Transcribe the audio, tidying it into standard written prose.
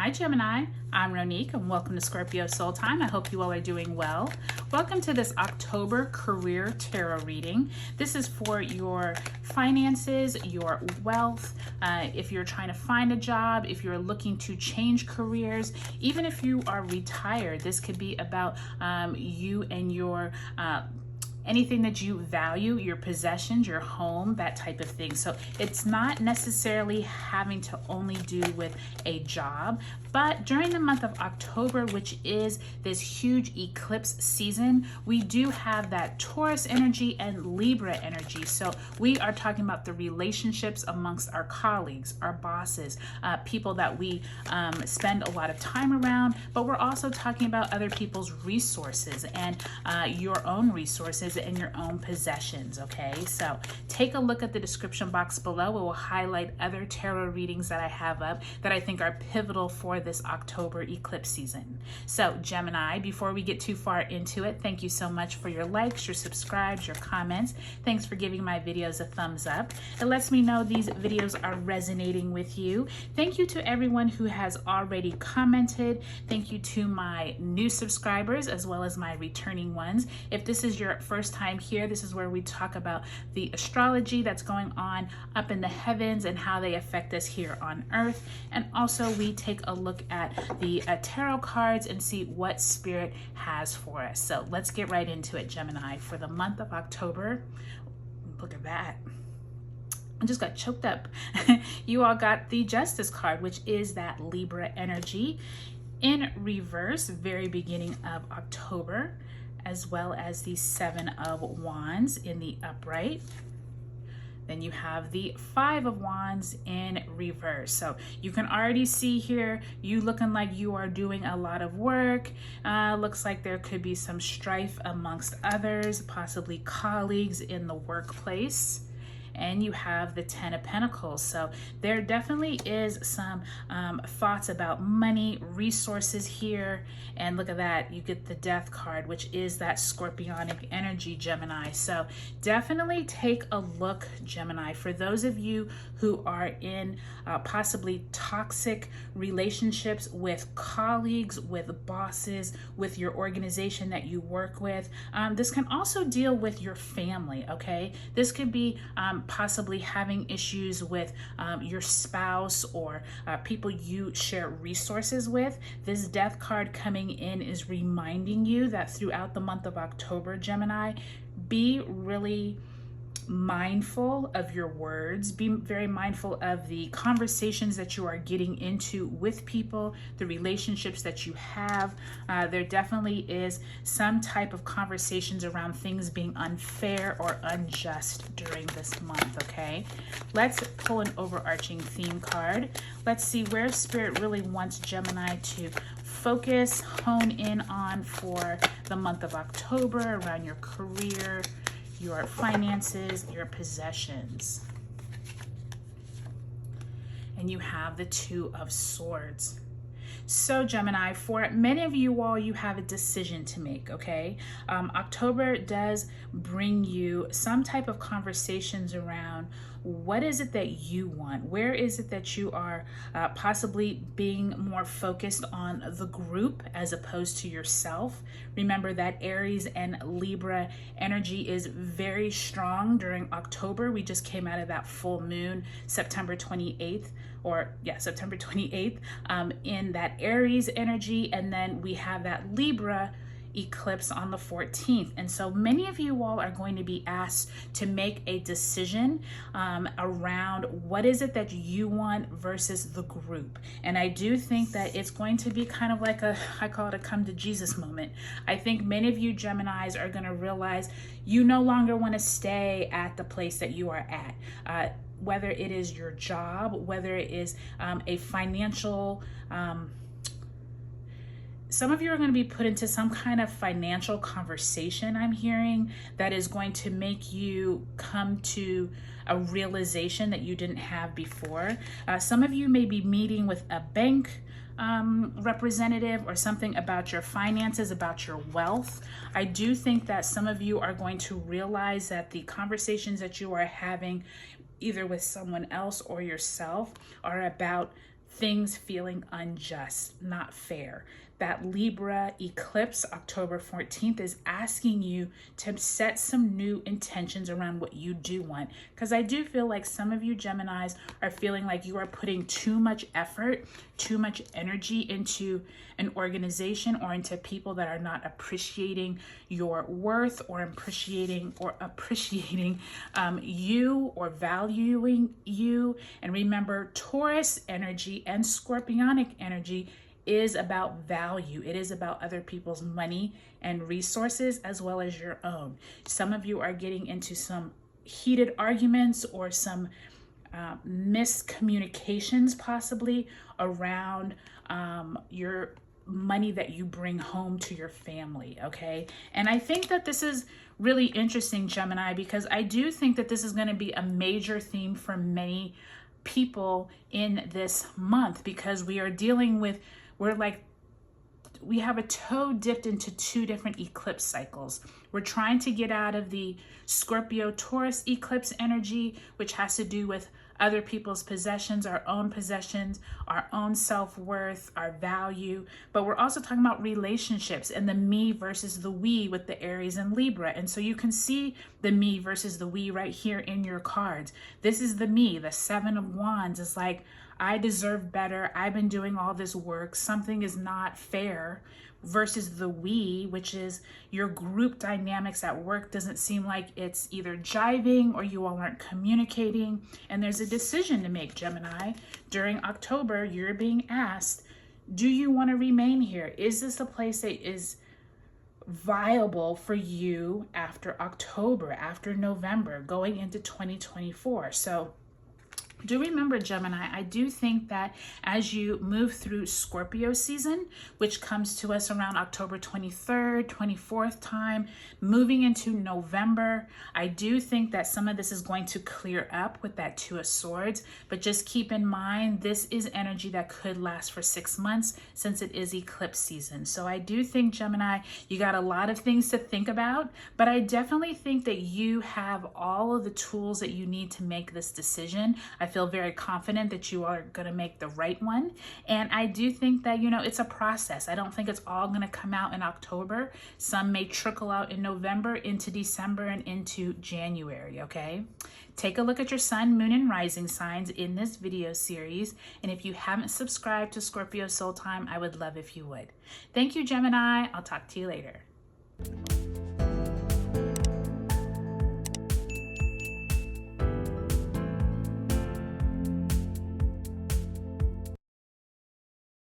Hi Gemini, I'm Ronique and welcome to Scorpio Soul Time. I hope you all are doing well. Welcome to this October career tarot reading. This is for your finances, your wealth, if you're trying to find a job, if you're looking to change careers, even if you are retired. This could be about you and your anything that you value, your possessions, your home, that type of thing. So it's not necessarily having to only do with a job, but during the month of October, which is this huge eclipse season, we do have that Taurus energy and Libra energy. So we are talking about the relationships amongst our colleagues, our bosses, people that we spend a lot of time around, but we're also talking about other people's resources and your own resources and your own possessions. Okay, so take a look at the description box below. It will highlight other tarot readings that I have up that I think are pivotal for this October eclipse season. So Gemini, before we get too far into it, thank you so much for your likes, your subscribes, your comments. Thanks for giving my videos a thumbs up. It lets me know these videos are resonating with you. Thank you to everyone who has already commented. Thank you to my new subscribers as well as my returning ones. If this is your first time here, this is where we talk about the astrology that's going on up in the heavens and how they affect us here on earth. And also we take a look at the tarot cards and see what spirit has for us. So let's get right into it, Gemini, for the month of October. Look at that. I just got choked up. You all got the Justice card, which is that Libra energy in reverse, very beginning of October, as well as the Seven of Wands in the upright. Then you have the Five of Wands in reverse. So you can already see here, you looking like you are doing a lot of work. Looks like there could be some strife amongst others, possibly colleagues in the workplace. And you have the Ten of Pentacles. So there definitely is some thoughts about money, resources here. And look at that, you get the Death card, which is that Scorpionic energy, Gemini. So definitely take a look, Gemini, for those of you who are in possibly toxic relationships with colleagues, with bosses, with your organization that you work with. This can also deal with your family, okay? This could be possibly having issues with your spouse or people you share resources with. This Death card coming in is reminding you that throughout the month of October, Gemini, be really mindful of your words. Be very mindful of the conversations that you are getting into with people, the relationships that you have. There definitely is some type of conversations around things being unfair or unjust during this month, okay? Let's pull an overarching theme card. Let's see where Spirit really wants Gemini to focus, hone in on for the month of October around your career, your finances, your possessions. And you have the Two of Swords. So Gemini, for many of you all, you have a decision to make, okay? October does bring you some type of conversations around what is it that you want? Where is it that you are possibly being more focused on the group as opposed to yourself? Remember that Aries and Libra energy is very strong during October. We just came out of that full moon, September 28th. September 28th, in that Aries energy, and then we have that Libra eclipse on the 14th. And so many of you all are going to be asked to make a decision around what is it that you want versus the group. And I do think that it's going to be kind of like I call it a come to Jesus moment. I think many of you Geminis are going to realize you no longer want to stay at the place that you are at. Whether it is your job, whether it is a financial, some of you are going to be put into some kind of financial conversation, I'm hearing, that is going to make you come to a realization that you didn't have before. Some of you may be meeting with a bank representative or something about your finances, about your wealth. I do think that some of you are going to realize that the conversations that you are having either with someone else or yourself are about things feeling unjust, not fair. That Libra eclipse, October 14th, is asking you to set some new intentions around what you do want. Because I do feel like some of you Geminis are feeling like you are putting too much effort, too much energy into an organization or into people that are not appreciating your worth or appreciating you or valuing you. And remember, Taurus energy and Scorpionic energy is about value. It is about other people's money and resources as well as your own. Some of you are getting into some heated arguments or some miscommunications possibly around your money that you bring home to your family, okay? And I think that this is really interesting, Gemini, because I do think that this is going to be a major theme for many people in this month, because we are dealing with, we have a toe dipped into two different eclipse cycles. We're trying to get out of the Scorpio Taurus eclipse energy, which has to do with other people's possessions, our own self-worth, our value. But we're also talking about relationships and the me versus the we with the Aries and Libra. And so you can see the me versus the we right here in your cards. This is the me, the Seven of Wands. It's like, I deserve better. I've been doing all this work. Something is not fair. Versus the we, which is your group dynamics at work doesn't seem like it's either jiving or you all aren't communicating. And there's a decision to make, Gemini. During October, you're being asked, do you want to remain here? Is this a place that is viable for you after October, after November, going into 2024? So do remember, Gemini, I do think that as you move through Scorpio season, which comes to us around October 23rd, 24th time, moving into November, I do think that some of this is going to clear up with that Two of Swords. But just keep in mind, this is energy that could last for 6 months since it is eclipse season. So I do think, Gemini, you got a lot of things to think about, but I definitely think that you have all of the tools that you need to make this decision. I feel very confident that you are going to make the right one. And I do think that, it's a process. I don't think it's all going to come out in October. Some may trickle out in November, into December, and into January, okay? Take a look at your sun, moon, and rising signs in this video series. And if you haven't subscribed to Scorpio Soul Time, I would love if you would. Thank you, Gemini. I'll talk to you later.